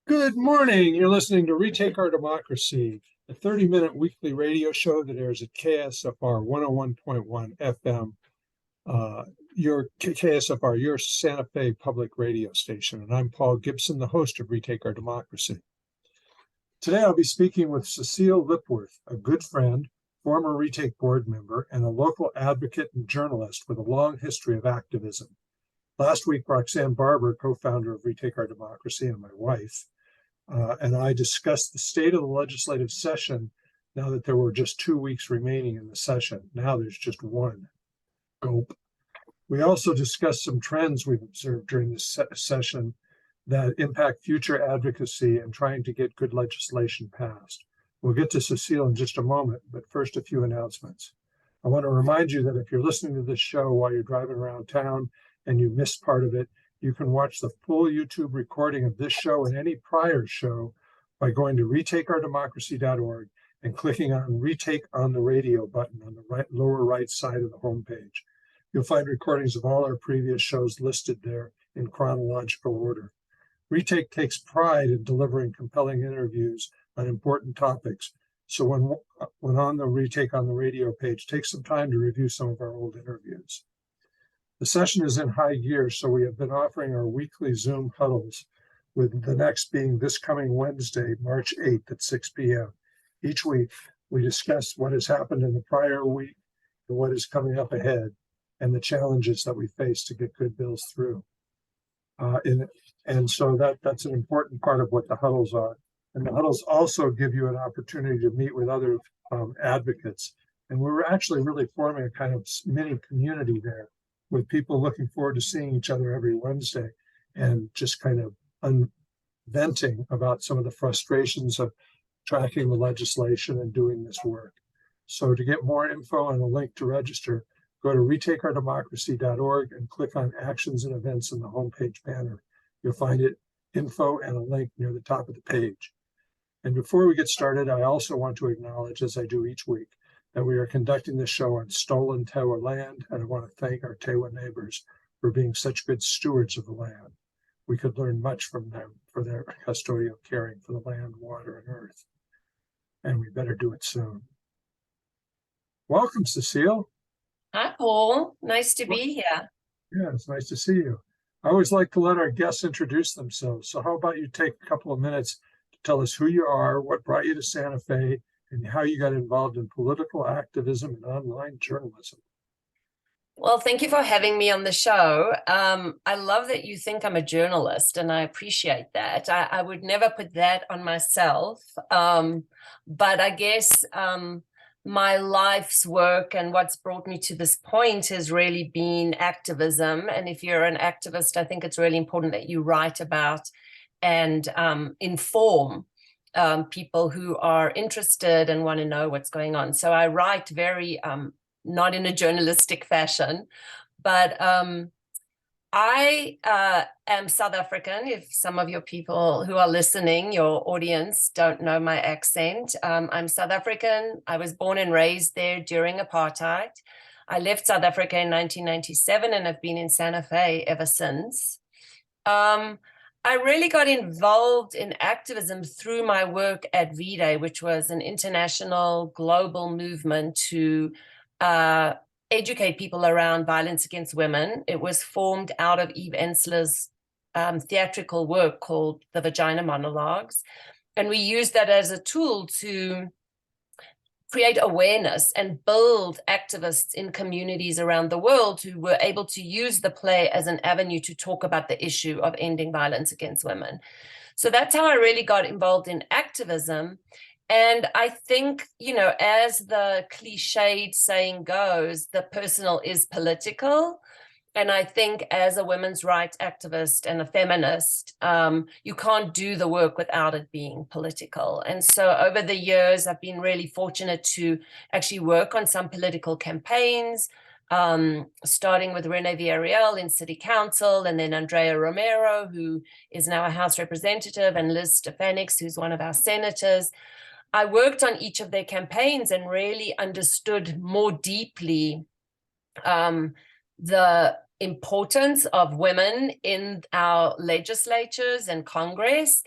Good morning. You're listening to Retake Our Democracy, a 30-minute weekly radio show that airs at KSFR 101.1 FM, your KSFR, your Santa Fe public radio station. And I'm Paul Gibson, the host of Retake Our Democracy. Today, I'll be speaking with Cecile Lipworth, a good friend, former Retake board member, and a local advocate and journalist with a long history of activism. Last week, Roxanne Barber, co-founder of Retake Our Democracy, and my wife, and I discussed the state of the legislative session now that there were just 2 weeks remaining in the session. Now there's just one. Gulp. We also discussed some trends we've observed during this session that impact future advocacy and trying to get good legislation passed. We'll get to Cecile in just a moment, but first a few announcements. I want to remind you that if you're listening to this show while you're driving around town and you missed part of it, you can watch the full YouTube recording of this show and any prior show by going to retakeourdemocracy.org and clicking on Retake on the Radio button on the lower right side of the homepage. You'll find recordings of all our previous shows listed there in chronological order. Retake takes pride in delivering compelling interviews on important topics. So when on the Retake on the Radio page, take some time to review some of our old interviews. The session is in high gear, so we have been offering our weekly Zoom huddles, with the next being this coming Wednesday, March 8th at 6 p.m. Each week, we discuss what has happened in the prior week and what is coming up ahead and the challenges that we face to get good bills through. And so that's an important part of what the huddles are. And the huddles also give you an opportunity to meet with other advocates. And we're actually really forming a kind of mini community there, with people looking forward to seeing each other every Wednesday and just kind of venting about some of the frustrations of tracking the legislation and doing this work. So to get more info and a link to register, go to retakeourdemocracy.org and click on Actions and Events in the homepage banner. You'll find it, info, and a link near the top of the page. And before we get started, I also want to acknowledge, as I do each week, that we are conducting this show on stolen Tewa land, and I want to thank our Tewa neighbors for being such good stewards of the land. We could learn much from them for their custodial caring for the land, water, and earth, and we better do it soon. Welcome, Cecile. Hi, Paul. Nice to be here. Yeah, it's nice to see you. I always like to let our guests introduce themselves, so how about you take a couple of minutes to tell us who you are, what brought you to Santa Fe, and how you got involved in political activism and online journalism. Well, thank you for having me on the show. I love that you think I'm a journalist, and I appreciate that. I would never put that on myself, but I guess my life's work and what's brought me to this point has really been activism. And if you're an activist, I think it's really important that you write about and inform people who are interested and want to know what's going on. So I write very, not in a journalistic fashion, but I am South African. If some of your people who are listening, your audience, don't know my accent, I'm South African. I was born and raised there during apartheid. I left South Africa in 1997 and have been in Santa Fe ever since. I really got involved in activism through my work at V-Day, which was an international global movement to educate people around violence against women. It was formed out of Eve Ensler's theatrical work called The Vagina Monologues. And we used that as a tool to create awareness and build activists in communities around the world who were able to use the play as an avenue to talk about the issue of ending violence against women. So that's how I really got involved in activism. And I think, you know, as the cliched saying goes, the personal is political. And I think as a women's rights activist and a feminist, you can't do the work without it being political. And so over the years, I've been really fortunate to actually work on some political campaigns, starting with Rene Villarreal in City Council, and then Andrea Romero, who is now a House representative, and Liz Stefanik, who's one of our senators. I worked on each of their campaigns and really understood more deeply the importance of women in our legislatures and Congress,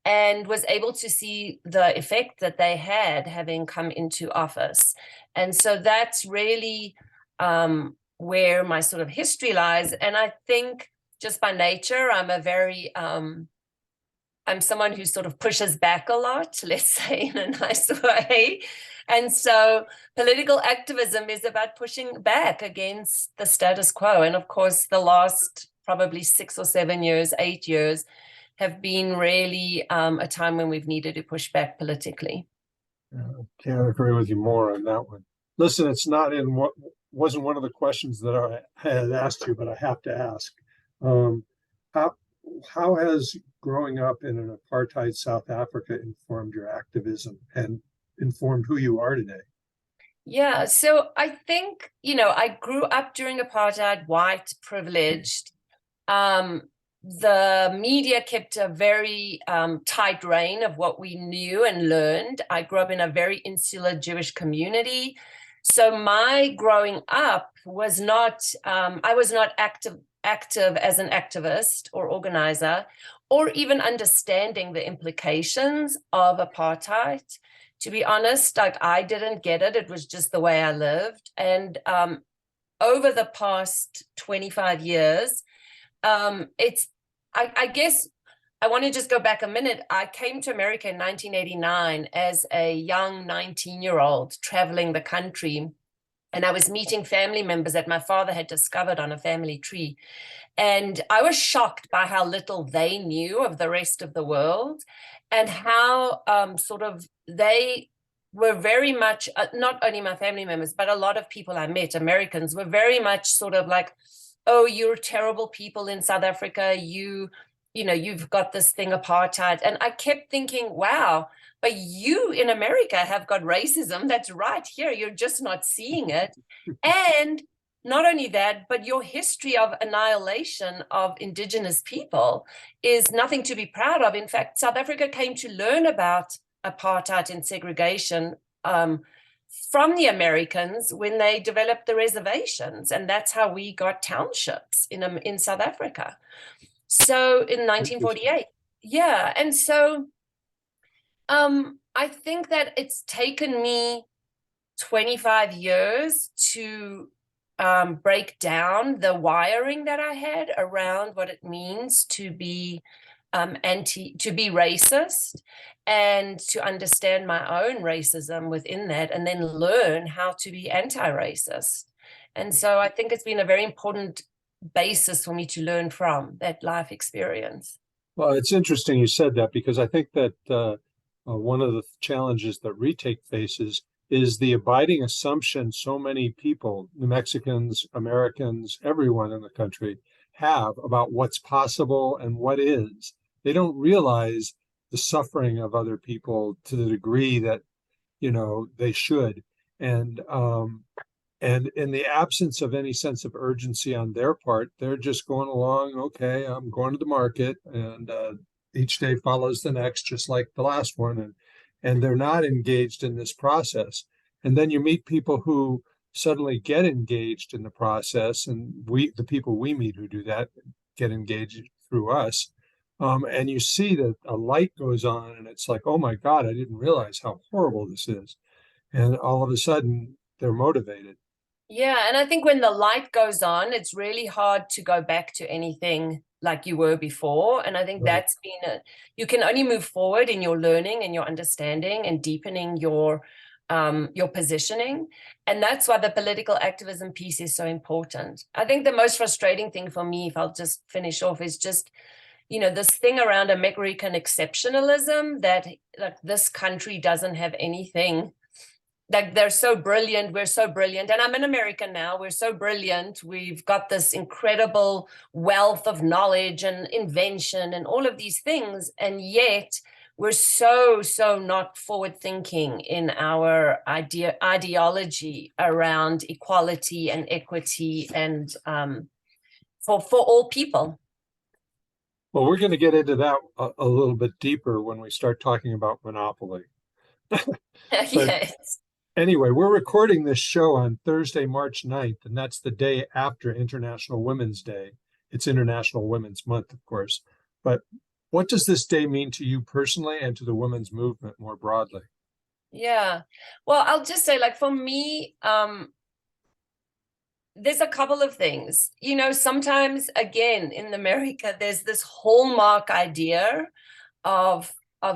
and was able to see the effect that they had having come into office. And so that's really where my sort of history lies. And I think just by nature, I'm someone who sort of pushes back a lot, let's say, in a nice way. And so political activism is about pushing back against the status quo. And of course, the last probably 6 or 7 years, 8 years, have been really a time when we've needed to push back politically. Can't agree with you more on that one. Listen, it's not in what wasn't one of the questions that I had asked you, but I have to ask. Um, how how has growing up in an apartheid South Africa informed your activism and informed who you are today? Yeah, so I think, I grew up during apartheid, white, privileged. Um, the media kept a very tight rein of what we knew and learned. I grew up in a very insular Jewish community. So my growing up was not, I was not active as an activist or organizer, or even understanding the implications of apartheid. To be honest, like I didn't get it. It was just the way I lived. And over the past 25 years, I guess I want to just go back a minute. I came to America in 1989 as a young 19-year-old traveling the country, and I was meeting family members that my father had discovered on a family tree. And I was shocked by how little they knew of the rest of the world, and how sort of they were very much, not only my family members, but a lot of people I met, Americans, were very much sort of like, oh, you're terrible people in South Africa. You've got this thing apartheid. And I kept thinking, wow, but you in America have got racism that's right here. You're just not seeing it. And not only that, but your history of annihilation of indigenous people is nothing to be proud of. In fact, South Africa came to learn about apartheid and segregation from the Americans when they developed the reservations. And that's how we got townships in South Africa. So in 1948. Yeah. And so I think that it's taken me 25 years to break down the wiring that I had around what it means to be racist, and to understand my own racism within that, and then learn how to be anti-racist. And so I think it's been a very important basis for me to learn from that life experience. Well, it's interesting you said that, because I think that one of the challenges that Retake faces is the abiding assumption so many people, New Mexicans, Americans, everyone in the country, have about what's possible and what is. They don't realize the suffering of other people to the degree that, they should. And in the absence of any sense of urgency on their part, they're just going along, okay, I'm going to the market, and each day follows the next, just like the last one. And they're not engaged in this process. And then you meet people who suddenly get engaged in the process, and the people we meet who do that get engaged through us. And you see that a light goes on, and it's like, oh my God, I didn't realize how horrible this is. And all of a sudden, they're motivated. Yeah, and I think when the light goes on, it's really hard to go back to anything like you were before. And I think Right. that's been you can only move forward in your learning and your understanding and deepening your positioning. And that's why the political activism piece is so important. I think the most frustrating thing for me, if I'll just finish off, is just, this thing around American exceptionalism, that like this country doesn't have anything. Like they're so brilliant, we're so brilliant. And I'm in America now, we're so brilliant. We've got this incredible wealth of knowledge and invention and all of these things. And yet we're so not forward thinking in our ideology around equality and equity, and for all people. Well, we're going to get into that a little bit deeper when we start talking about monopoly. But Yes. anyway, we're recording this show on Thursday, March 9th, and that's the day after International Women's Day. It's International Women's Month, of course. But What does this day mean to you personally and to the women's movement more broadly? Yeah. Well, I'll just say, like, for me, there's a couple of things. Sometimes, again, in America, there's this hallmark idea of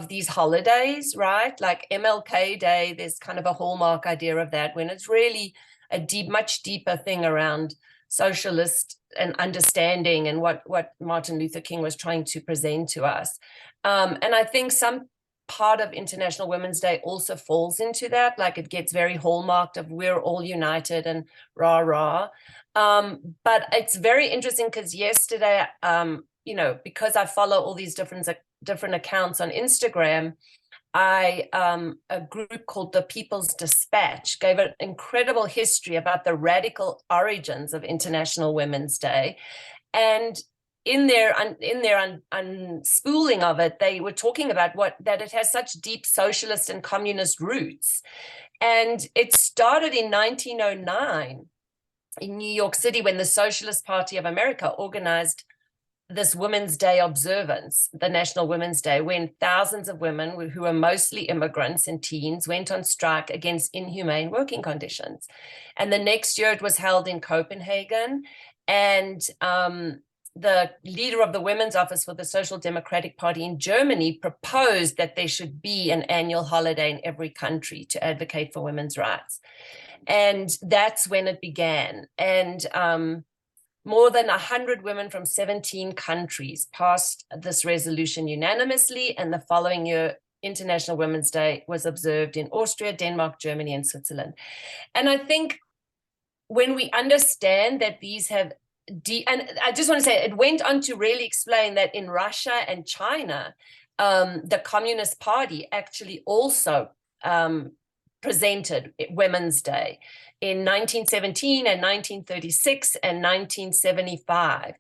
these holidays, right? Like MLK Day, there's kind of a hallmark idea of that, when it's really a much deeper thing around socialist and understanding and what Martin Luther King was trying to present to us. And I think some part of International Women's Day also falls into that, like it gets very hallmarked of we're all united and rah rah. But it's very interesting because yesterday, because I follow all these different accounts on Instagram, a group called the People's Dispatch gave an incredible history about the radical origins of International Women's Day. And in their unspooling of it, they were talking about that it has such deep socialist and communist roots. And it started in 1909 in New York City, when the Socialist Party of America organized this Women's Day observance, the National Women's Day, when thousands of women who were mostly immigrants and teens went on strike against inhumane working conditions. And the next year it was held in Copenhagen. And the leader of the Women's Office for the Social Democratic Party in Germany proposed that there should be an annual holiday in every country to advocate for women's rights. And that's when it began. And more than 100 women from 17 countries passed this resolution unanimously, and the following year, International Women's Day was observed in Austria, Denmark, Germany, and Switzerland. And I think when we understand that these have, and I just want to say, it went on to really explain that in Russia and China, the Communist Party actually also presented Women's Day in 1917 and 1936 and 1975.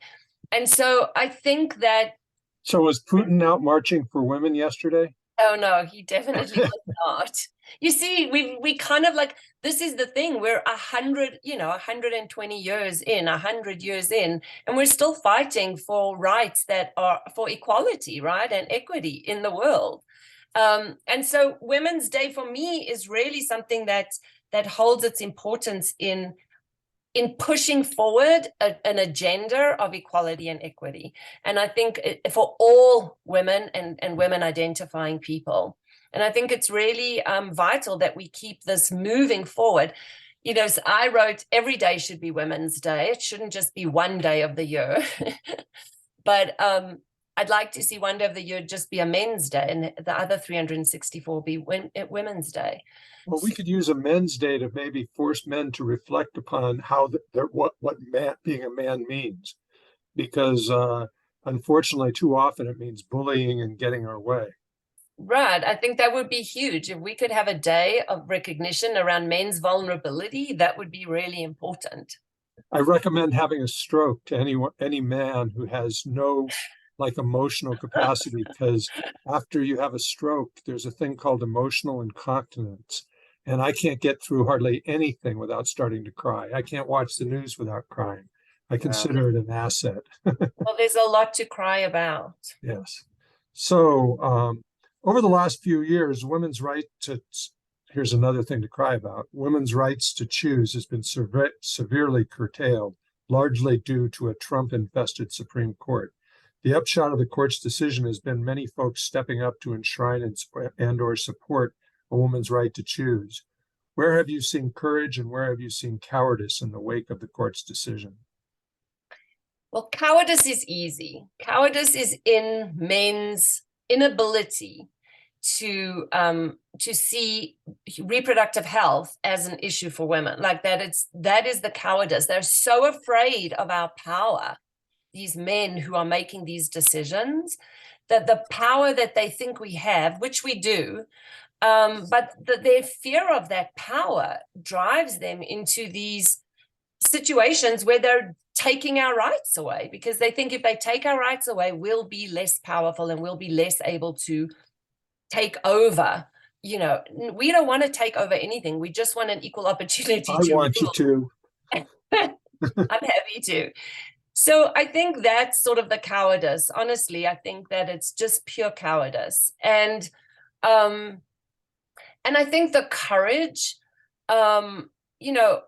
And so I think that. So was Putin out marching for women yesterday? Oh no, he definitely was not. You see, we kind of like, this is the thing, we're 120 years in, 100 years in, and we're still fighting for rights that are for equality, right, and equity in the world. And so Women's Day for me is really something that holds its importance in pushing forward an agenda of equality and equity. And I think for all women and women identifying people. And I think it's really vital that we keep this moving forward. So I wrote, every day should be Women's Day. It shouldn't just be one day of the year. But I'd like to see one day of the year just be a men's day, and the other 364 be Women's Day. Well, we could use a men's day to maybe force men to reflect upon how what being a man means, because unfortunately, too often it means bullying and getting our way. Right. I think that would be huge. If we could have a day of recognition around men's vulnerability, that would be really important. I recommend having a stroke to any man who has no emotional capacity, because after you have a stroke, there's a thing called emotional incontinence. And I can't get through hardly anything without starting to cry. I can't watch the news without crying. I consider it an asset. Well, there's a lot to cry about. Yes. So over the last few years, here's another thing to cry about. Women's rights to choose has been severely curtailed, largely due to a Trump-infested Supreme Court. The upshot of the court's decision has been many folks stepping up to enshrine and/or support a woman's right to choose. Where have you seen courage and where have you seen cowardice in the wake of the court's decision? Well, cowardice is easy. Cowardice is in men's inability to see reproductive health as an issue for women. Like that is the cowardice. They're so afraid of our power, these men who are making these decisions, that the power that they think we have, which we do, but their fear of that power drives them into these situations where they're taking our rights away, because they think if they take our rights away, we'll be less powerful and we'll be less able to take over. We don't want to take over anything. We just want an equal opportunity I want you to. I'm happy to. So I think that's sort of the cowardice. Honestly, I think that it's just pure cowardice. Um, and I think the courage, you know,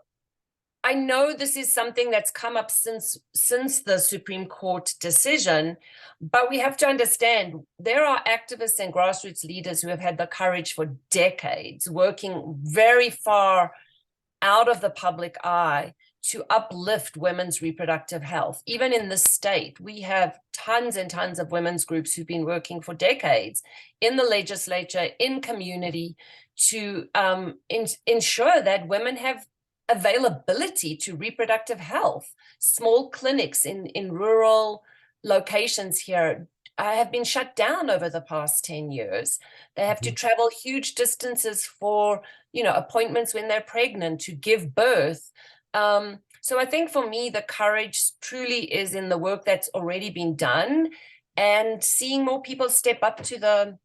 I know this is something that's come up since the Supreme Court decision, but we have to understand there are activists and grassroots leaders who have had the courage for decades, working very far out of the public eye to uplift women's reproductive health. Even in the state, we have tons and tons of women's groups who've been working for decades in the legislature, in community, to ensure that women have availability to reproductive health. Small clinics in rural locations here have been shut down over the past 10 years. They have to travel huge distances for, appointments when they're pregnant to give birth. So I think for me, the courage truly is in the work that's already been done and seeing more people step up to the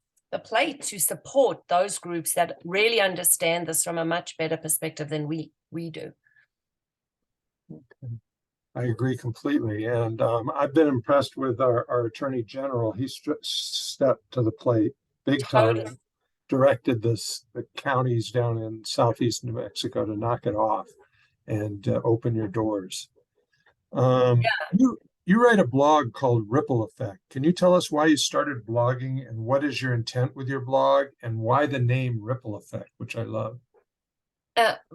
plate to support those groups that really understand this from a much better perspective than we do. I agree completely. And I've been impressed with our Attorney General. He stepped to the plate big time, directed the counties down in southeast New Mexico to knock it off and open your doors. You write a blog called Ripple Effect. Can you tell us why you started blogging and what is your intent with your blog and why the name Ripple Effect, which I love?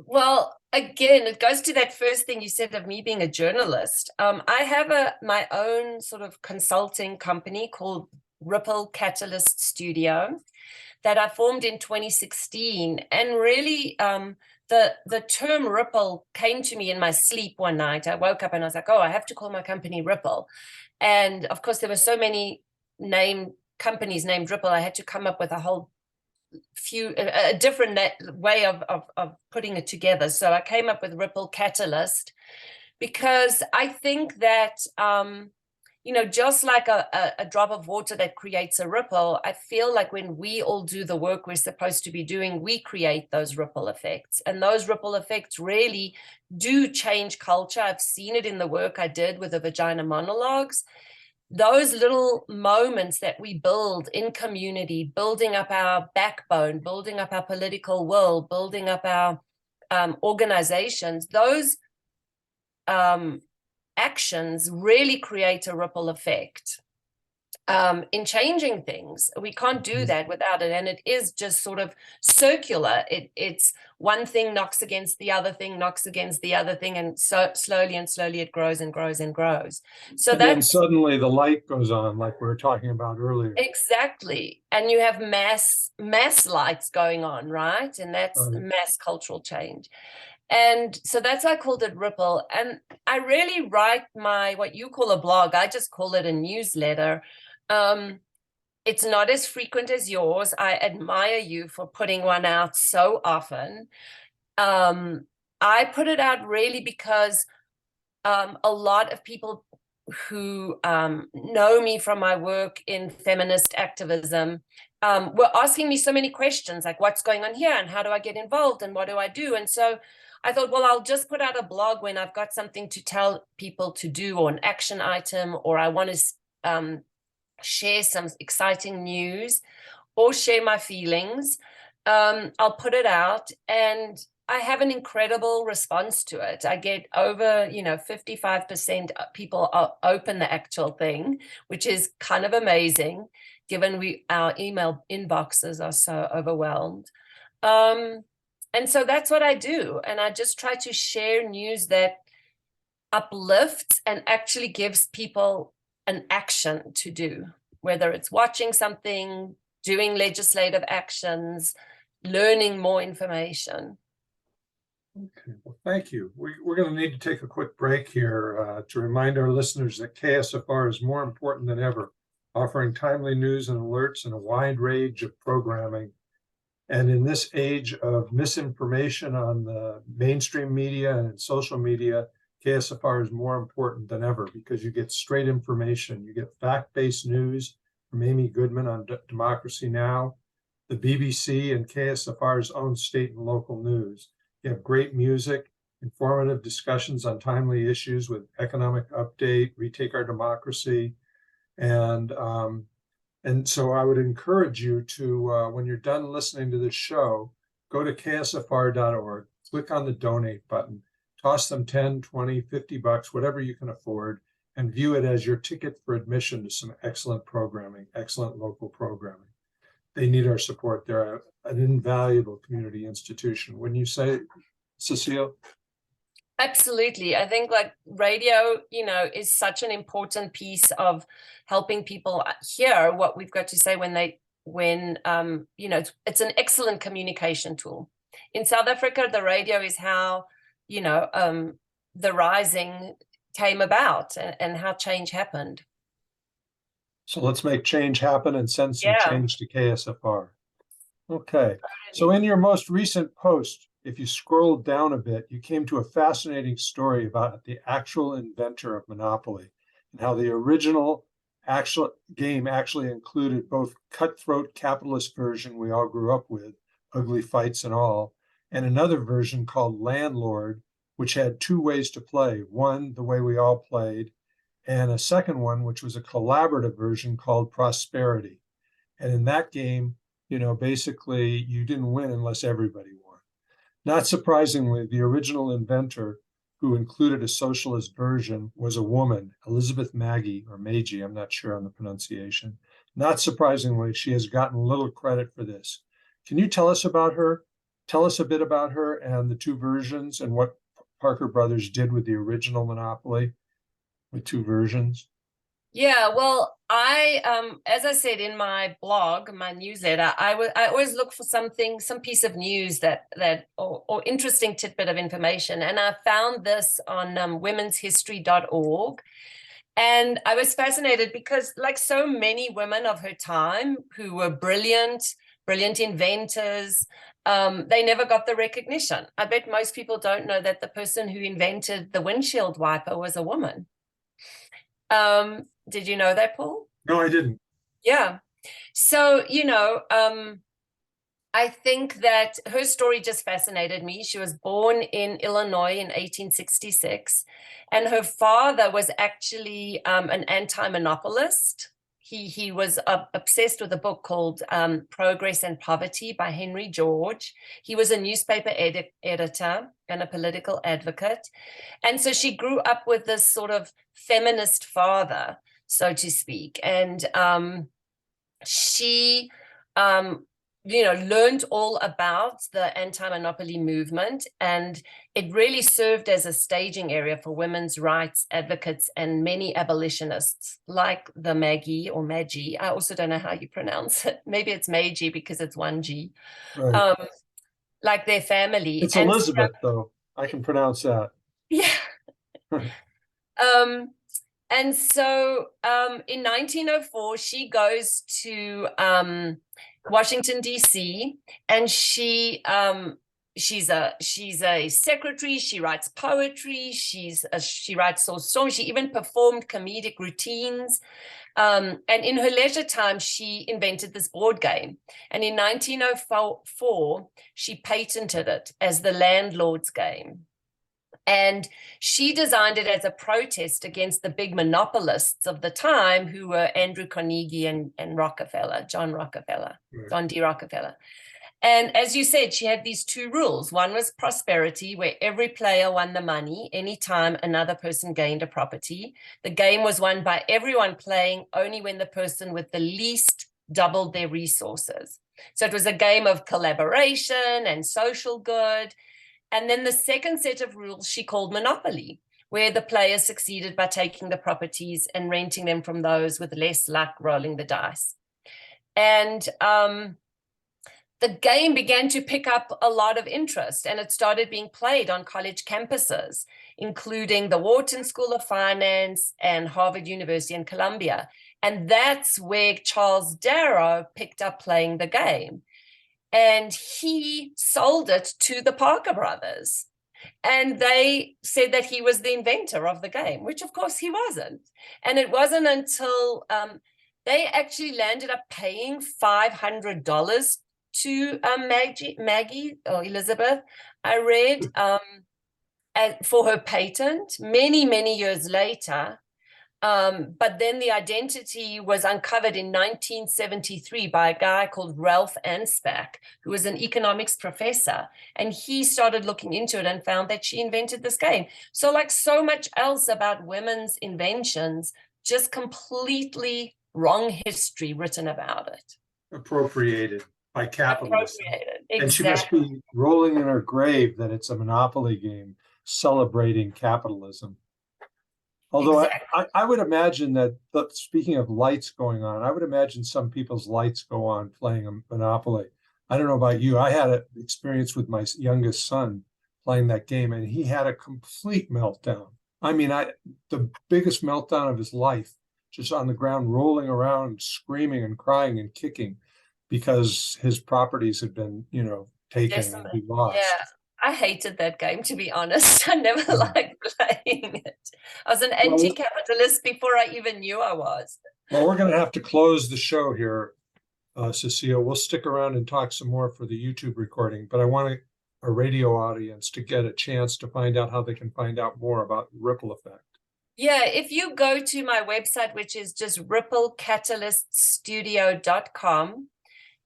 Well, again, it goes to that first thing you said of me being a journalist. I have my own sort of consulting company called Ripple Catalyst Studio that I formed in 2016. And really, the term Ripple came to me in my sleep one night. I woke up and I was like, oh, I have to call my company Ripple. And of course, there were so many companies named Ripple, I had to come up with a different way of putting it together. So I came up with Ripple Catalyst because I think that just like a drop of water that creates a ripple, I feel like when we all do the work we're supposed to be doing, we create those ripple effects. And those ripple effects really do change culture. I've seen it in the work I did with the vagina monologues. Those little moments that we build in community, building up our backbone, building up our political will, building up our organizations, those actions really create a ripple effect in changing things. We can't do that without it. And it is just sort of circular. It's one thing knocks against the other thing, knocks against the other thing. And so slowly and slowly it grows and grows and grows. So and then suddenly the light goes on, like we were talking about earlier. Exactly. And you have mass lights going on, right? And that's mass cultural change. And so that's why I called it Ripple. And I really write what you call a blog. I just call it a newsletter. It's not as frequent as yours. I admire you for putting one out so often. I put it out really because a lot of people who know me from my work in feminist activism were asking me so many questions, like what's going on here and how do I get involved and what do I do? And so I thought, well, I'll just put out a blog when I've got something to tell people to do or an action item, or I want to share some exciting news or share my feelings. I'll put it out and I have an incredible response to it. I get over, 55% people open the actual thing, which is kind of amazing given our email inboxes are so overwhelmed. And so that's what I do. And I just try to share news that uplifts and actually gives people an action to do, whether it's watching something, doing legislative actions, learning more information. Okay, well, thank you. We're going to need to take a quick break here to remind our listeners that KSFR is more important than ever, offering timely news and alerts and a wide range of programming. And in this age of misinformation on the mainstream media and social media, KSFR is more important than ever because you get straight information. You get fact-based news from Amy Goodman on Democracy Now!, the BBC, and KSFR's own state and local news. You have great music, informative discussions on timely issues with Economic Update, Retake Our Democracy. And so I would encourage you to, when you're done listening to this show, go to ksfr.org, click on the donate button, toss them 10, 20, 50 bucks, whatever you can afford, and view it as your ticket for admission to some excellent programming, excellent local programming. They need our support. They're an invaluable community institution. Wouldn't you say, Cecile? Absolutely. I think like radio, is such an important piece of helping people hear what we've got to say when it's an excellent communication tool. In South Africa, the radio is how, the rising came about and how change happened. So let's make change happen and send some change to KSFR. Okay. So in your most recent post, if you scroll down a bit, you came to a fascinating story about the actual inventor of Monopoly and how the original game actually included both cutthroat capitalist version we all grew up with, ugly fights and all, and another version called Landlord, which had two ways to play. One, the way we all played, and a second one, which was a collaborative version called Prosperity. And in that game, basically you didn't win unless everybody won. Not surprisingly, the original inventor, who included a socialist version, was a woman, Elizabeth Maggie, or Meiji, I'm not sure on the pronunciation. Not surprisingly, she has gotten little credit for this. Can you tell us about her? Tell us a bit about her and the two versions and what Parker Brothers did with the original Monopoly with two versions. Yeah, well, as I said in my blog, my newsletter, I always look for some piece of news or interesting tidbit of information. And I found this on womenshistory.org. And I was fascinated because, like so many women of her time who were brilliant inventors, they never got the recognition. I bet most people don't know that the person who invented the windshield wiper was a woman. Did you know that, Paul? No, I didn't. Yeah. So, I think that her story just fascinated me. She was born in Illinois in 1866, and her father was actually an anti-monopolist. He was obsessed with a book called Progress and Poverty by Henry George. He was a newspaper editor and a political advocate. And so she grew up with this sort of feminist father, so to speak. And she learned all about the anti-monopoly movement, and it really served as a staging area for women's rights advocates and many abolitionists like the Maggie or Maggie. I also don't know how you pronounce it. Maybe it's Meiji because it's one G. Right. Like their family. It's Elizabeth, though. I can pronounce that. Yeah. And so in 1904, she goes to Washington, D.C., and she's a secretary. She writes poetry. She writes songs. She even performed comedic routines. And in her leisure time, she invented this board game. And in 1904, she patented it as the landlord's game. And she designed it as a protest against the big monopolists of the time, who were Andrew Carnegie and Rockefeller, John D. Rockefeller. And as you said, she had these two rules. One was prosperity, where every player won the money anytime another person gained a property. The game was won by everyone playing only when the person with the least doubled their resources. So it was a game of collaboration and social good. And then the second set of rules she called monopoly, where the players succeeded by taking the properties and renting them from those with less luck rolling the dice. And the game began to pick up a lot of interest, and it started being played on college campuses, including the Wharton School of Finance and Harvard University and Columbia. And that's where Charles Darrow picked up playing the game. And he sold it to the Parker Brothers. And they said that he was the inventor of the game, which of course he wasn't. And it wasn't until they actually landed up paying $500 to Maggie or Elizabeth, I read. for her patent many, many years later. But then the identity was uncovered in 1973 by a guy called Ralph Anspach, who was an economics professor. And he started looking into it and found that she invented this game. So like so much else about women's inventions, just completely wrong history written about it. Appropriated by capitalists. Appropriated, And she must exactly. be rolling in her grave that it's a monopoly game celebrating capitalism. Although Exactly. I would imagine that, speaking of lights going on, I would imagine some people's lights go on playing a Monopoly. I don't know about you. I had an experience with my youngest son playing that game, and he had a complete meltdown. I mean, the biggest meltdown of his life, just on the ground, rolling around, screaming and crying and kicking because his properties had been, taken and he lost. Yeah, I hated that game, to be honest. I never Mhm. liked playing it. I was an Well, anti-capitalist before I even knew I was. well, we're going to have to close the show here, Cecile. We'll stick around and talk some more for the YouTube recording, but I want a radio audience to get a chance to find out how they can find out more about ripple effect. Yeah, if you go to my website, which is just ripplecatalyst.studio.com,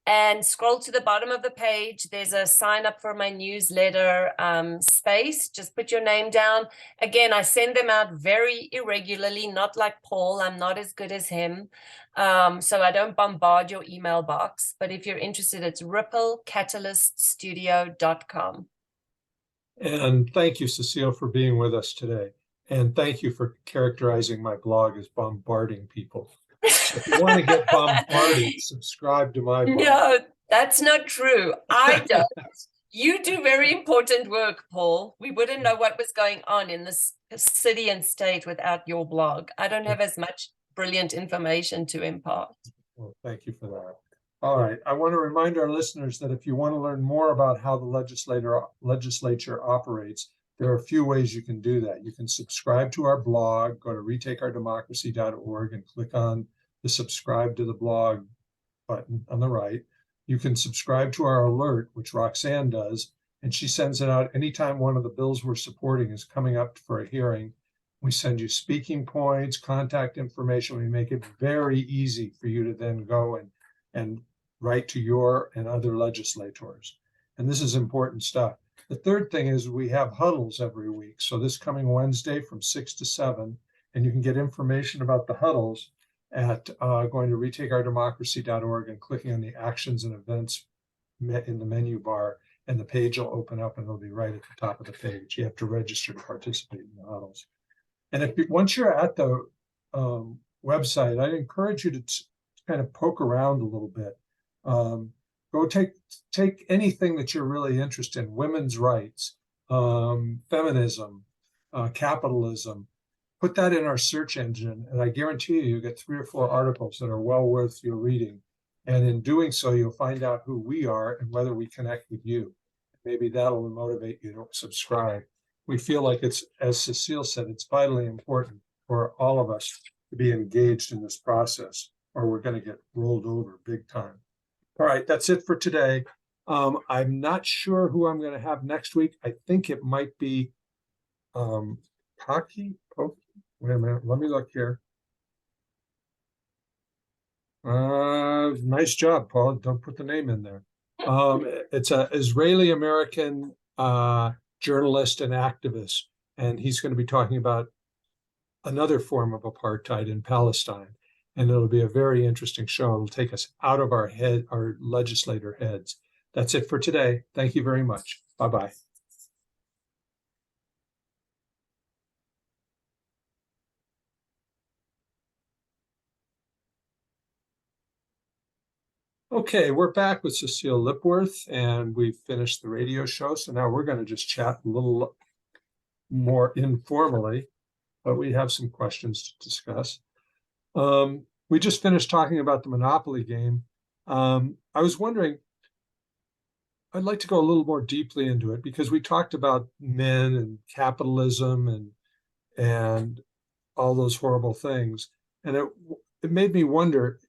and scroll to the bottom of the page, there's a sign up for my newsletter space. Just put your name down. Again, I send them out very irregularly, not like Paul. I'm not as good as him. So I don't bombard your email box. But if you're interested, it's ripplecatalyst.studio.com. And thank you, Cecile, for being with us today. And thank you for characterizing my blog as bombarding people. So if you want to get bombarded, subscribe to my blog. No, that's not true. I don't. You do very important work, Paul. We wouldn't know what was going on in this city and state without your blog. I don't have as much brilliant information to impart. Well, thank you for that. All right. I want to remind our listeners that if you want to learn more about how the legislature operates, there are a few ways you can do that. You can subscribe to our blog, go to retakeourdemocracy.org and click on the subscribe to the blog button on the right. You can subscribe to our alert, which Roxanne does, and she sends it out anytime one of the bills we're supporting is coming up for a hearing. We send you speaking points, contact information. We make it very easy for you to then go and write to your and other legislators. And this is important stuff. The third thing is we have huddles every week. So this coming Wednesday from 6 to 7, and you can get information about the huddles at going to retakeourdemocracy.org and clicking on the actions and events in the menu bar, and the page will open up and it'll be right at the top of the page. You have to register to participate in the huddles. And once you're at the website, I encourage you to kind of poke around a little bit. Go take anything that you're really interested in: women's rights, feminism, capitalism. Put that in our search engine, and I guarantee you get 3 or 4 articles that are well worth your reading. And in doing so, you'll find out who we are and whether we connect with you. Maybe that'll motivate you to subscribe. We feel like it's, as Cecile said, it's vitally important for all of us to be engaged in this process, or we're going to get rolled over big time. All right, that's it for today. I'm not sure who I'm going to have next week. I think it might be Pocky. Wait a minute, let me look here. Nice job, Paul. Don't put the name in there. It's an Israeli-American journalist and activist, and he's going to be talking about another form of apartheid in Palestine. And it'll be a very interesting show. It'll take us out of our legislator heads. That's it for today. Thank you very much. Bye-bye. Okay, we're back with Cecile Lipworth, and we've finished the radio show. So now we're going to just chat a little more informally, but we have some questions to discuss. We just finished talking about the Monopoly game. I was wondering, I'd like to go a little more deeply into it because we talked about men and capitalism and all those horrible things, and it made me wonder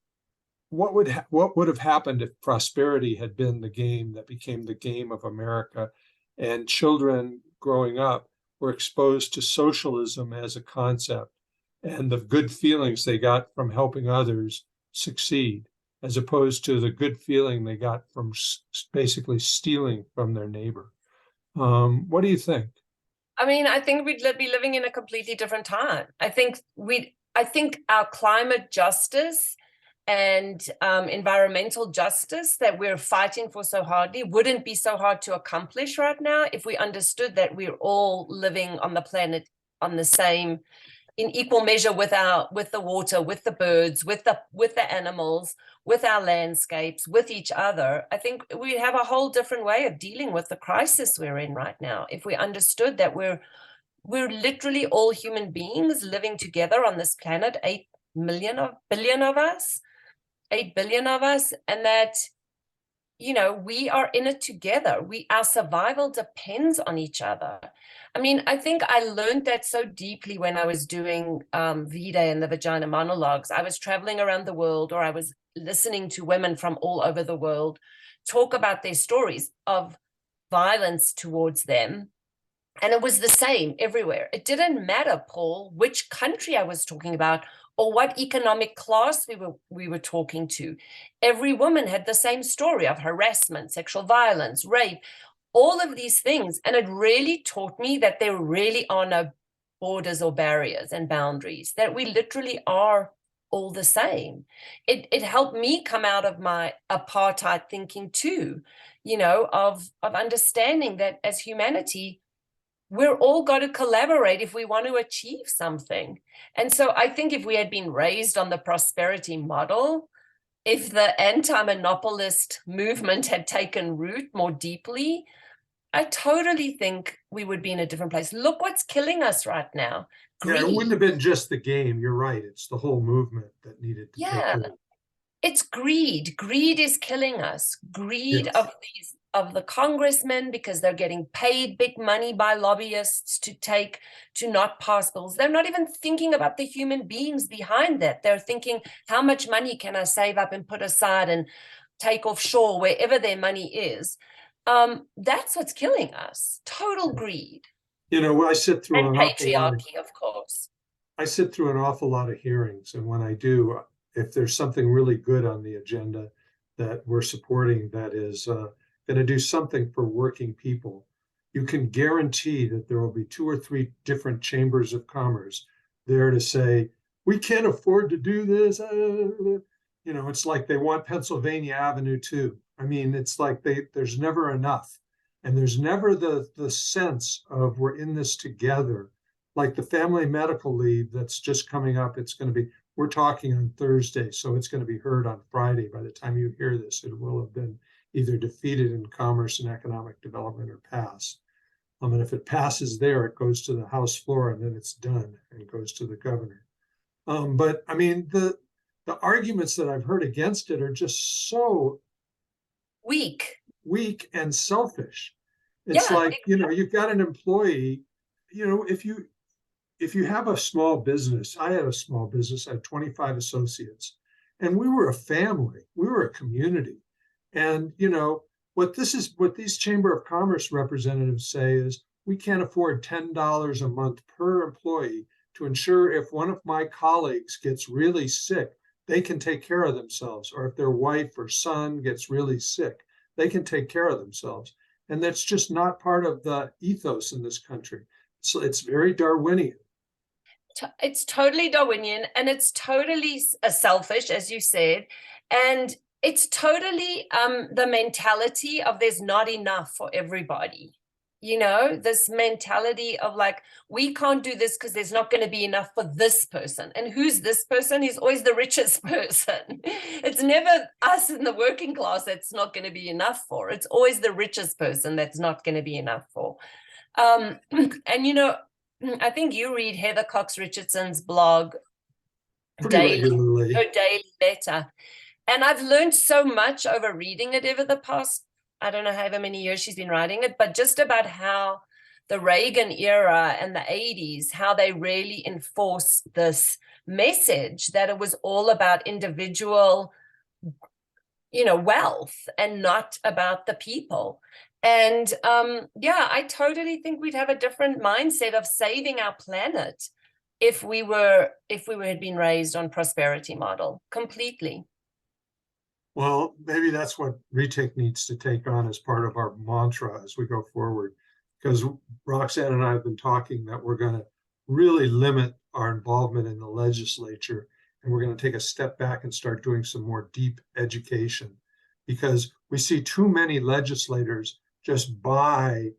what would have happened if prosperity had been the game that became the game of America, and children growing up were exposed to socialism as a concept and the good feelings they got from helping others succeed, as opposed to the good feeling they got from basically stealing from their neighbor. What do you think? I mean, I think we'd be living in a completely different time. I think our climate justice and environmental justice that we're fighting for so hardly wouldn't be so hard to accomplish right now if we understood that we're all living on the planet on the same, in equal measure with the water, with the birds, with the animals, with our landscapes, with each other. I think we have a whole different way of dealing with the crisis we're in right now if we understood that we're literally all human beings living together on this planet, 8 billion of us, and that, you know, we are in it together. Our survival depends on each other. I mean, I think I learned that so deeply when I was doing V-Day and the Vagina Monologues. I was traveling around the world, or I was listening to women from all over the world talk about their stories of violence towards them. And it was the same everywhere. It didn't matter, Paul, which country I was talking about or what economic class we were talking to. Every woman had the same story of harassment, sexual violence, rape, all of these things. And it really taught me that there really are no borders or barriers and boundaries, that we literally are all the same. It helped me come out of my apartheid thinking too, you know, of understanding that as humanity, we're all got to collaborate if we want to achieve something. And so I think if we had been raised on the prosperity model, if the anti-monopolist movement had taken root more deeply, I totally think we would be in a different place. Look what's killing us right now. Yeah, it Greed. wouldn't have been just the game. You're right. It's the whole movement that needed to take hold. It's greed. Greed is killing us. Greed Yes. of the congressmen, because they're getting paid big money by lobbyists to not pass bills. They're not even thinking about the human beings behind that. They're thinking, how much money can I save up and put aside and take offshore, wherever their money is? That's what's killing us. Total greed. You know, I sit through And an awful lot of patriarchy, of course. I sit through an awful lot of hearings, and when I do, if there's something really good on the agenda that we're supporting that is going to do something for working people, you can guarantee that there will be 2 or 3 different chambers of commerce there to say, we can't afford to do this. You know, it's like they want Pennsylvania Avenue too. I mean, it's like there's never enough. And there's never the sense of we're in this together, like the family medical leave that's just coming up. We're talking on Thursday, so it's going to be heard on Friday. By the time you hear this, it will have been either defeated in Commerce and Economic Development or passed. And if it passes there, it goes to the House floor and then it's done and goes to the governor. But I mean, the arguments that I've heard against it are just so weak and selfish. It's like, you know, you've got an employee, you know, if you have a small business, I had a small business, I had 25 associates, and we were a family, we were a community. And, you know, what these Chamber of Commerce representatives say is, we can't afford $10 a month per employee to ensure if one of my colleagues gets really sick, they can take care of themselves. Or if their wife or son gets really sick, they can take care of themselves. And that's just not part of the ethos in this country. So it's very Darwinian. It's totally Darwinian, and it's totally selfish, as you said, and it's totally the mentality of there's not enough for everybody. You know, this mentality of like, we can't do this because there's not going to be enough for this person. And who's this person? He's always the richest person. It's never us in the working class that's not going to be enough for. It's always the richest person that's not going to be enough for. And, you know, I think you read Heather Cox Richardson's blog Regularly. her daily letter. And I've learned so much over reading it over the past, I don't know, however many years she's been writing it, but just about how the Reagan era and the 80s, how they really enforced this message that it was all about individual wealth and not about the people. And yeah, I totally think we'd have a different mindset of saving our planet if we had been raised on prosperity model completely. Well, maybe that's what Retake needs to take on as part of our mantra as we go forward. Because Roxanne and I have been talking that we're going to really limit our involvement in the legislature, and we're going to take a step back and start doing some more deep education, because we see too many legislators just buy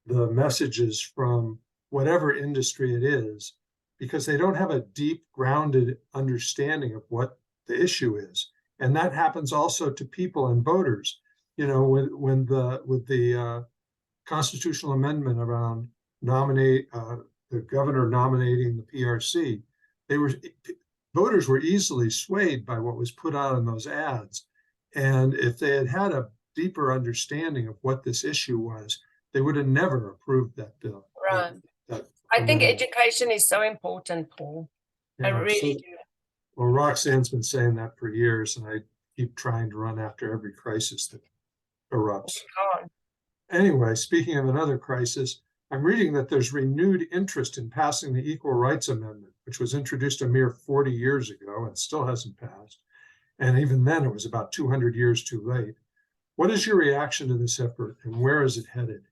the messages from whatever industry it is, because they don't have a deep grounded understanding of what the issue is. And that happens also to people and voters. With the constitutional amendment around the governor nominating the PRC, voters were easily swayed by what was put out in those ads. And if they had had a deeper understanding of what this issue was, they would have never approved that bill. Right. I think education is so important, Paul. I really do. Well, Roxanne's been saying that for years, and I keep trying to run after every crisis that erupts. Anyway, speaking of another crisis, I'm reading that there's renewed interest in passing the Equal Rights Amendment, which was introduced a mere 40 years ago and still hasn't passed. And even then, it was about 200 years too late. What is your reaction to this effort, and where is it headed?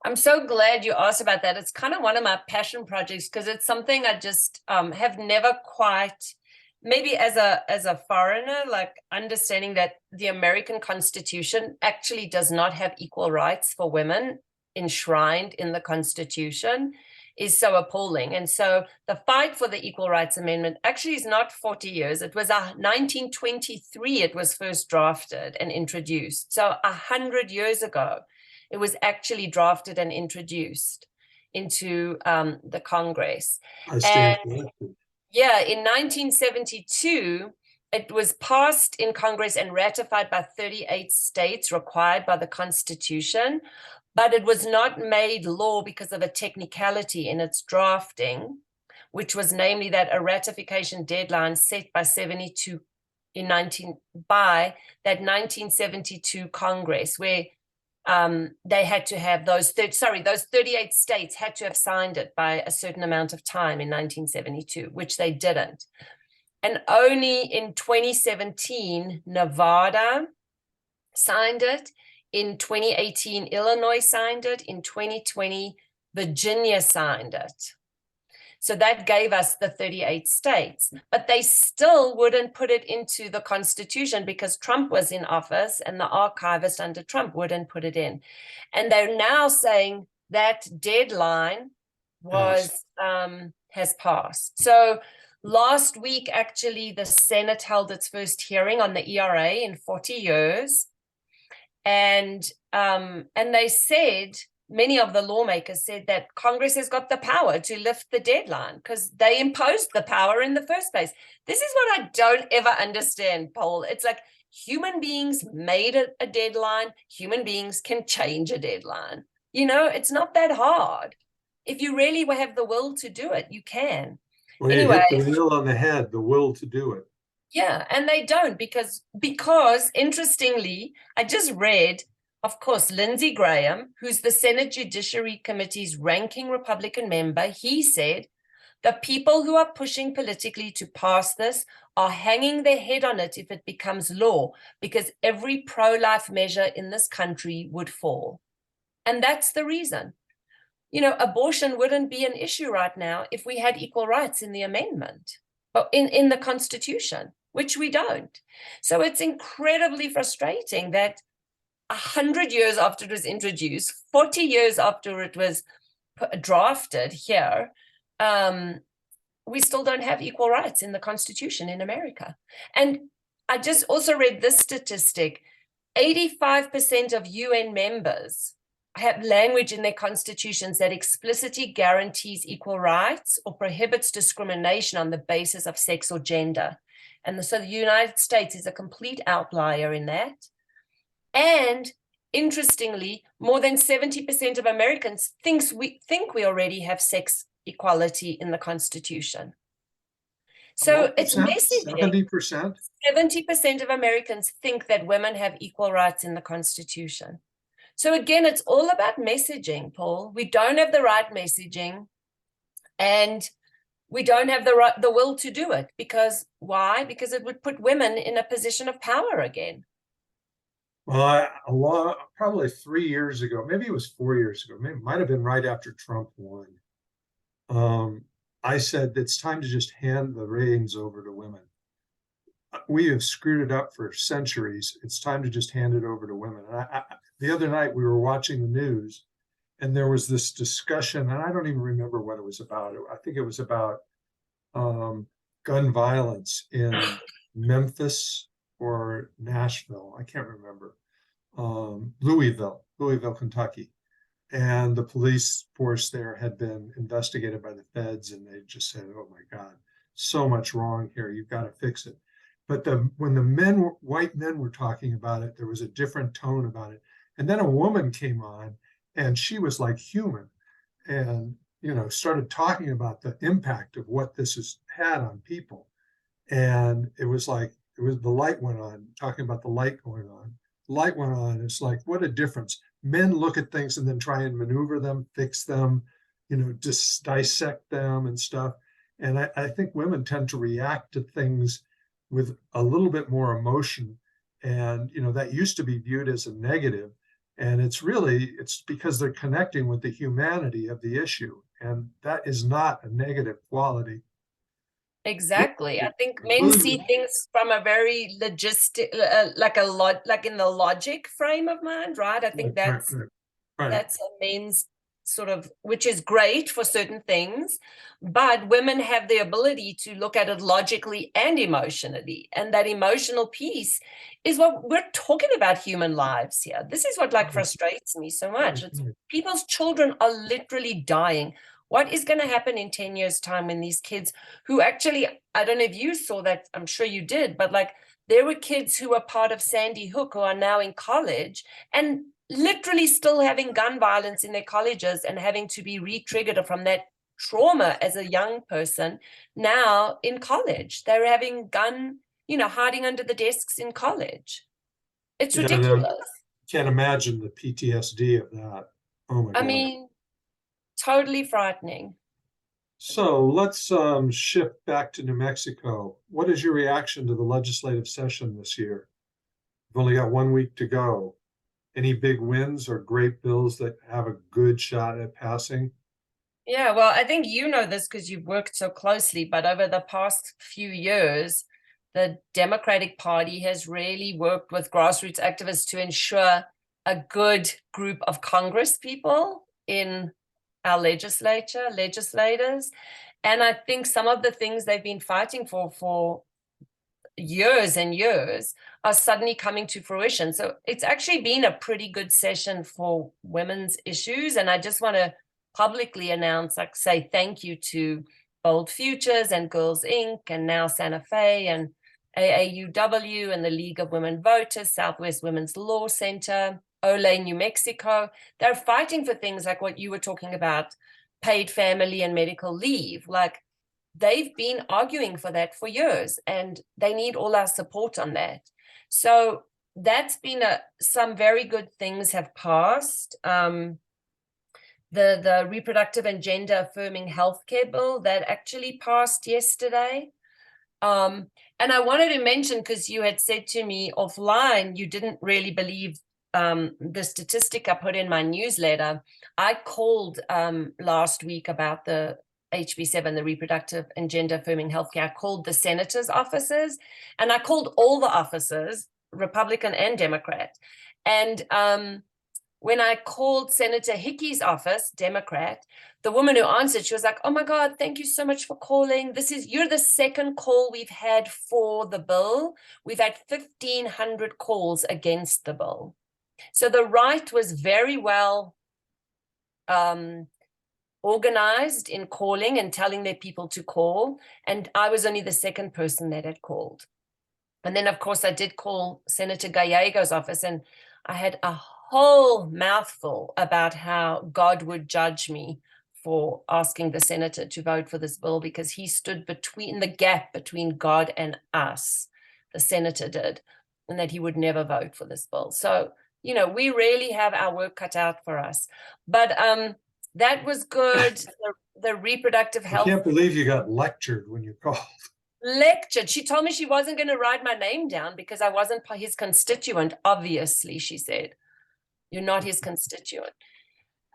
I'm so glad you asked about that. It's kind of one of my passion projects, because it's something I just have never quite, maybe as a foreigner, like understanding that the American Constitution actually does not have equal rights for women enshrined in the Constitution is so appalling. And so the fight for the Equal Rights Amendment actually is not 40 years. It was 1923 it was first drafted and introduced. So 100 years ago, it was actually drafted and introduced into the Congress. Yeah, in 1972, it was passed in Congress and ratified by 38 states required by the Constitution, but it was not made law because of a technicality in its drafting, which was namely that a ratification deadline set by 72 by that 1972 Congress, where they had to have those 38 states had to have signed it by a certain amount of time in 1972, which they didn't. And only in 2017, Nevada signed it. In 2018, Illinois signed it. In 2020, Virginia signed it. So that gave us the 38 states, but they still wouldn't put it into the Constitution because Trump was in office and the archivist under Trump wouldn't put it in. And they're now saying that deadline has passed. So last week, actually, the Senate held its first hearing on the ERA in 40 years. And they said, many of the lawmakers said that Congress has got the power to lift the deadline because they imposed the power in the first place. This is what I don't ever understand, Paul. It's like human beings made a deadline. Human beings can change a deadline. It's not that hard. If you really have the will to do it, you can. Well, anyway, you hit the nail on the head, the will to do it. Yeah, and they don't because interestingly, I just read, of course, Lindsey Graham, who's the Senate Judiciary Committee's ranking Republican member, he said, the people who are pushing politically to pass this are hanging their head on it if it becomes law, because every pro-life measure in this country would fall. And that's the reason. Abortion wouldn't be an issue right now if we had equal rights in the amendment, but in the Constitution, which we don't. So it's incredibly frustrating that 100 years after it was introduced, 40 years after it was drafted here, we still don't have equal rights in the Constitution in America. And I just also read this statistic, 85% of UN members have language in their constitutions that explicitly guarantees equal rights or prohibits discrimination on the basis of sex or gender. And so the United States is a complete outlier in that. And interestingly, more than 70% of Americans think we already have sex equality in the Constitution. A So what it's percent? messaging. 70%? 70% of Americans think that women have equal rights in the Constitution. So again, it's all about messaging, Paul. We don't have the right messaging, and we don't have the will to do it. Because why? Because it would put women in a position of power again. Well, probably 3 years ago, maybe it was 4 years ago, maybe it might have been right after Trump won. I said it's time to just hand the reins over to women. We have screwed it up for centuries. It's time to just hand it over to women. And the other night we were watching the news, and there was this discussion, and I don't even remember what it was about. I think it was about gun violence in Memphis or Nashville. I can't remember. Louisville, Kentucky. And the police force there had been investigated by the feds, and they just said, "Oh my God, so much wrong here. You've got to fix it." But when white men were talking about it, there was a different tone about it. And then a woman came on, and she was like human, and started talking about the impact of what this has had on people. And it was the light went on, talking about the light going on. Light went on. It's like, what a difference. Men look at things and then try and maneuver them, fix them, just dissect them and stuff. And I think women tend to react to things with a little bit more emotion. And, that used to be viewed as a negative. And it's because they're connecting with the humanity of the issue. And that is not a negative quality. Exactly. I think men see things from a very logistic, like in the logic frame of mind, right? I think that's a men's sort of, which is great for certain things, but women have the ability to look at it logically and emotionally. And that emotional piece is what we're talking about, human lives here. This is what frustrates me so much. People's children are literally dying. What is going to happen in 10 years' time when these kids who actually, I don't know if you saw that, I'm sure you did, but there were kids who were part of Sandy Hook who are now in college and literally still having gun violence in their colleges and having to be re-triggered from that trauma as a young person now in college. They're having hiding under the desks in college. It's ridiculous. Can't imagine the PTSD of that. Oh my God. I mean, totally frightening. So let's shift back to New Mexico. What is your reaction to the legislative session this year? We've only got 1 week to go. Any big wins or great bills that have a good shot at passing? Yeah, well, I think you know this because you've worked so closely, but over the past few years, the Democratic Party has really worked with grassroots activists to ensure a good group of Congress people in our legislators. And I think some of the things they've been fighting for years and years are suddenly coming to fruition. So it's actually been a pretty good session for women's issues. And I just want to publicly announce, say thank you to Bold Futures and Girls Inc. and now Santa Fe and AAUW and the League of Women Voters, Southwest Women's Law Center, Ole, New Mexico. They're fighting for things like what you were talking about, paid family and medical leave. They've been arguing for that for years, and they need all our support on that. So that's been some very good things have passed. The reproductive and gender affirming healthcare bill that actually passed yesterday. And I wanted to mention, because you had said to me offline, you didn't really believe the statistic I put in my newsletter. I called last week about the HB7, the reproductive and gender affirming healthcare. I called the senators' offices, and I called all the offices, Republican and Democrat. And when I called Senator Hickey's office, Democrat, the woman who answered, she was like, "Oh my God, thank you so much for calling. You're the second call we've had for the bill. We've had 1,500 calls against the bill." So the right was very well organized in calling and telling their people to call. And I was only the second person that had called. And then, of course, I did call Senator Gallego's office, and I had a whole mouthful about how God would judge me for asking the senator to vote for this bill, because he stood between the gap between God and us, the senator did, and that he would never vote for this bill. So, we really have our work cut out for us. But that was good. The reproductive I health can't believe you got lectured when you called. lectured. She told me she wasn't going to write my name down because I wasn't his constituent. Obviously, she said, you're not his constituent.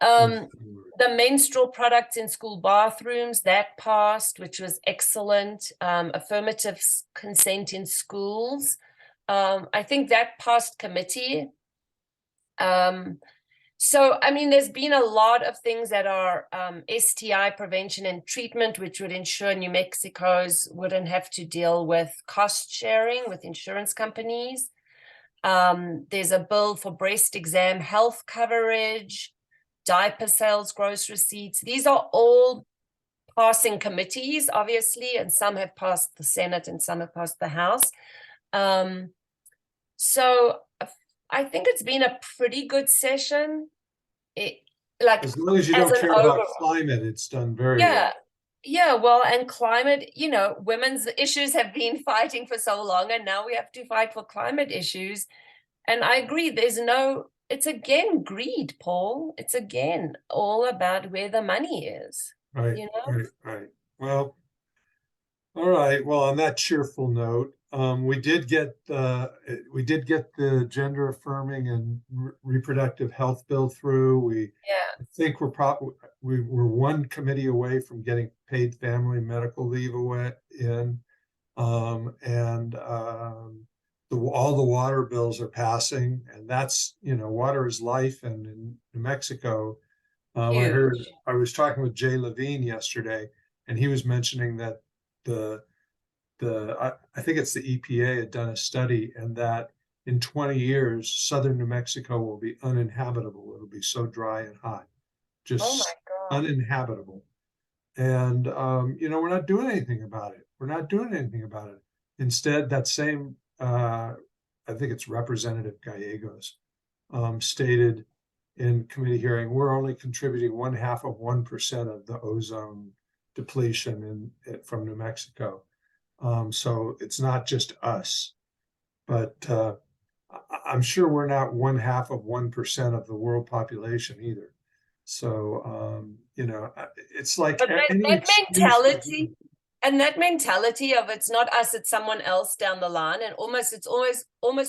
The menstrual products in school bathrooms, that passed, which was excellent. Affirmative consent in schools. I think that passed committee. So, I mean, there's been a lot of things that are STI prevention and treatment, which would ensure New Mexico's wouldn't have to deal with cost sharing with insurance companies. There's a bill for breast exam health coverage, diaper sales, gross receipts. These are all passing committees, obviously, and some have passed the Senate and some have passed the House. So I think it's been a pretty good session. As long as you don't care about climate, it's done very well. Yeah, well, and climate, women's issues have been fighting for so long, and now we have to fight for climate issues. And I agree, it's again greed, Paul. It's again all about where the money is. Right. Well, all right. Well, on that cheerful note, we did get the gender affirming and reproductive health bill through. I think we're one committee away from getting paid family medical leave in, and all the water bills are passing, and that's water is life. And in New Mexico, I was talking with Jay Levine yesterday, and he was mentioning that I think it's the EPA had done a study, and that in 20 years, southern New Mexico will be uninhabitable. It'll be so dry and hot, just uninhabitable. And we're not doing anything about it. Instead, that same I think it's Representative Gallegos stated in committee hearing, we're only contributing 0.5% of the ozone depletion from New Mexico. So it's not just us, but I'm sure we're not 0.5% of the world population either. So, it's like that mentality. And that mentality of it's not us, it's someone else down the line, and it's almost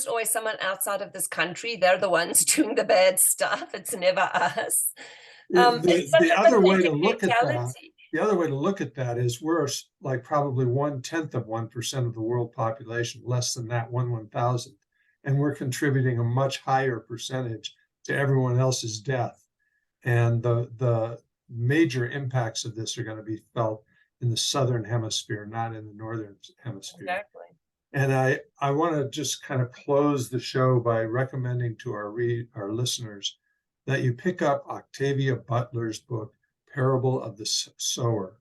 always someone outside of this country. They're the ones doing the bad stuff. It's never us. The other way to look at that is we're like probably 0.1% of the world population, less than that, 1/1000th, and we're contributing a much higher percentage to everyone else's death. And the major impacts of this are going to be felt in the southern hemisphere, not in the northern hemisphere. Exactly. And I want to just kind of close the show by recommending to our listeners that you pick up Octavia Butler's book, Parable of the Sower,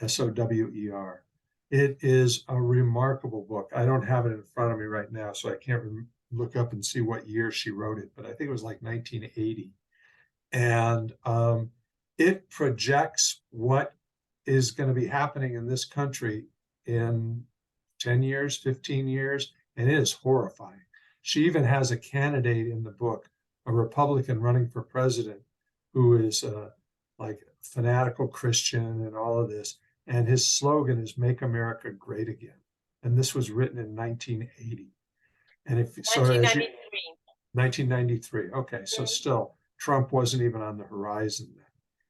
Sower. It is a remarkable book. I don't have it in front of me right now, so I can't look up and see what year she wrote it, but I think it was like 1980. And it projects what is going to be happening in this country in 10 years, 15 years, and it is horrifying. She even has a candidate in the book, a Republican running for president, who is like fanatical Christian and all of this. And his slogan is "Make America Great Again." And this was written in 1980. And 1993. Okay, so still, Trump wasn't even on the horizon then.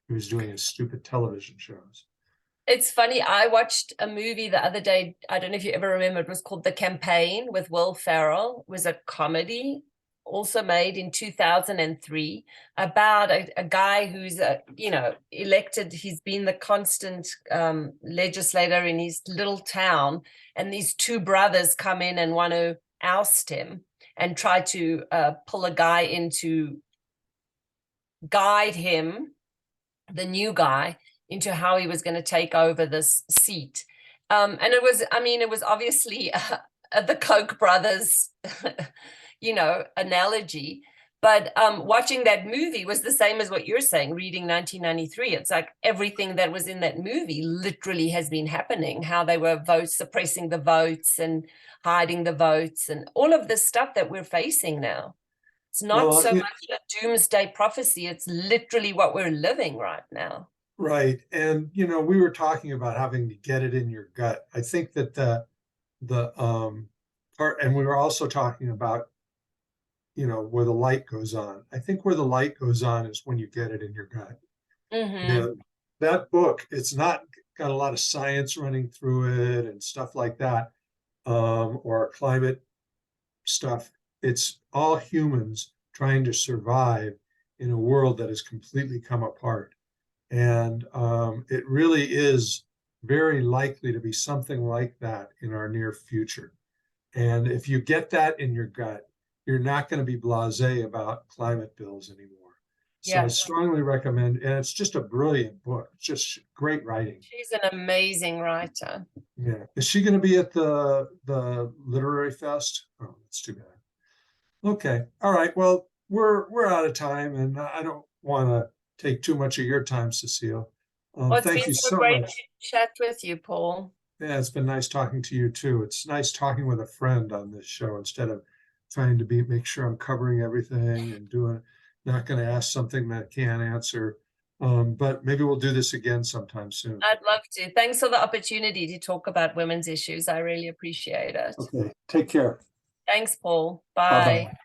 He was doing his stupid television shows. It's funny. I watched a movie the other day. I don't know if you ever remember. It was called The Campaign with Will Ferrell. It was a comedy, also made in 2003, about a guy who's elected. He's been the constant legislator in his little town, and these two brothers come in and want to oust him and try to pull a guy in to guide him, the new guy, into how he was going to take over this seat. And it was obviously the Koch brothers, analogy. But watching that movie was the same as what you're saying, reading 1993. It's like everything that was in that movie literally has been happening, how they were suppressing the votes and hiding the votes and all of this stuff that we're facing now. It's not Well, so much a doomsday prophecy. It's literally what we're living right now. right. And, we were talking about having to get it in your gut. I think that the part, and we were also talking about, where the light goes on. I think where the light goes on is when you get it in your gut. Mm-hmm. And that book, it's not got a lot of science running through it and stuff like that, or climate stuff. It's all humans trying to survive in a world that has completely come apart. And it really is very likely to be something like that in our near future. And if you get that in your gut, you're not going to be blasé about climate bills anymore. So I Yeah. strongly recommend, and it's just a brilliant book, just great writing. She's an amazing writer. Yeah. Is she going to be at the literary fest? Oh, that's too bad. Okay. All right. Well, we're out of time, and I don't want to take too much of your time, Cecile. Well, it's Thank been you so so great much. to chat with you, Paul. Yeah, it's been nice talking to you too. It's nice talking with a friend on this show instead of trying to make sure I'm covering everything and not going to ask something that I can't answer. But maybe we'll do this again sometime soon. I'd love to. Thanks for the opportunity to talk about women's issues. I really appreciate it. Okay, take care. Thanks, Paul. Bye Bye. bye.